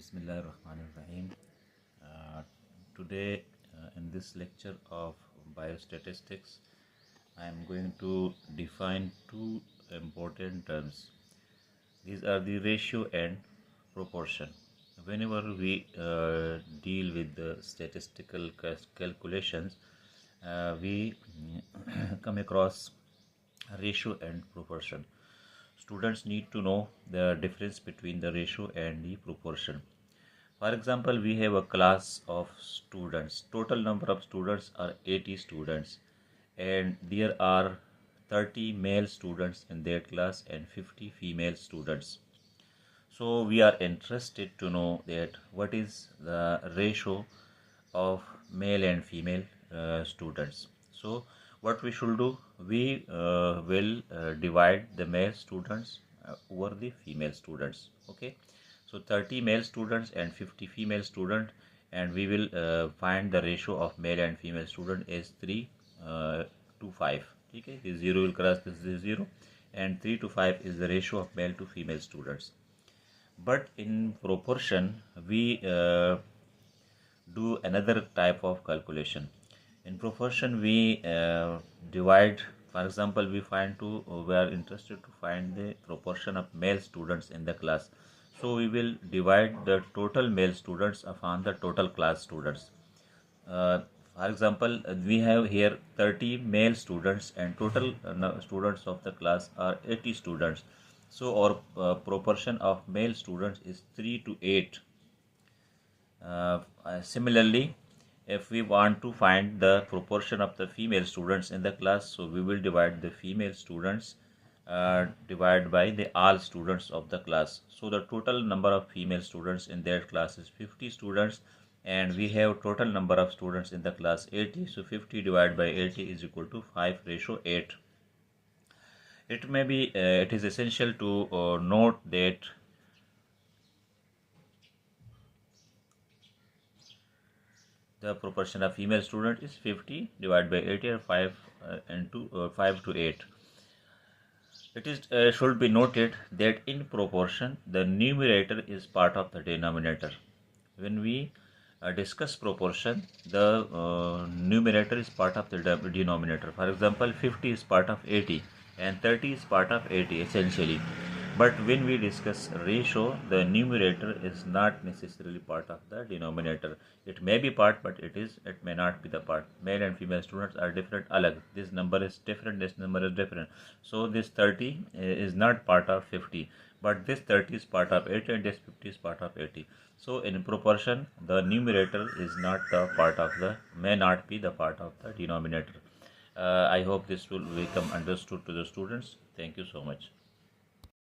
Bismillahirrahmanirrahim. Today, in this lecture of biostatistics, I am going to define two important terms. These are the ratio and proportion. Whenever we deal with the statistical calculations, we come across ratio and proportion. Students need to know the difference between the ratio and the proportion. For example, we have a class of students. Total number of students are 80 students, and there are 30 male students in that class and 50 female students. So we are interested to know that what is the ratio of male and female students. So what we should do, we will divide the male students over the female students. Okay, so 30 male students and 50 female students, and we will find the ratio of male and female student is 3 to 5. Okay, this 0 will cross this 0, and 3 to 5 is the ratio of male to female students. But in proportion, we do another type of calculation. In proportion, we divide. For example, we are interested to find the proportion of male students in the class. So we will divide the total male students upon the total class students. For example, we have here 30 male students and total students of the class are 80 students. So our proportion of male students is 3 to 8. Similarly, if we want to find the proportion of the female students in the class, so we will divide the female students divided by the all students of the class. So the total number of female students in that class is 50 students, and we have total number of students in the class 80. So 50 divided by 80 is equal to 5:8. It is essential to note that the proportion of female student is 50 divided by 80, or 5 to 8. It is should be noted that in proportion, the numerator is part of the denominator. When we discuss proportion, the numerator is part of the denominator. For example, 50 is part of 80 and 30 is part of 80 essentially. But when we discuss ratio, the numerator is not necessarily part of the denominator. It may be part, but it may not be the part. Male and female students are different. Alag. This number is different. This number is different. So this 30 is not part of 50, but this 30 is part of 80 and this 50 is part of 80. So in proportion, the numerator is not the part of may not be the part of the denominator. I hope this will become understood to the students. Thank you so much.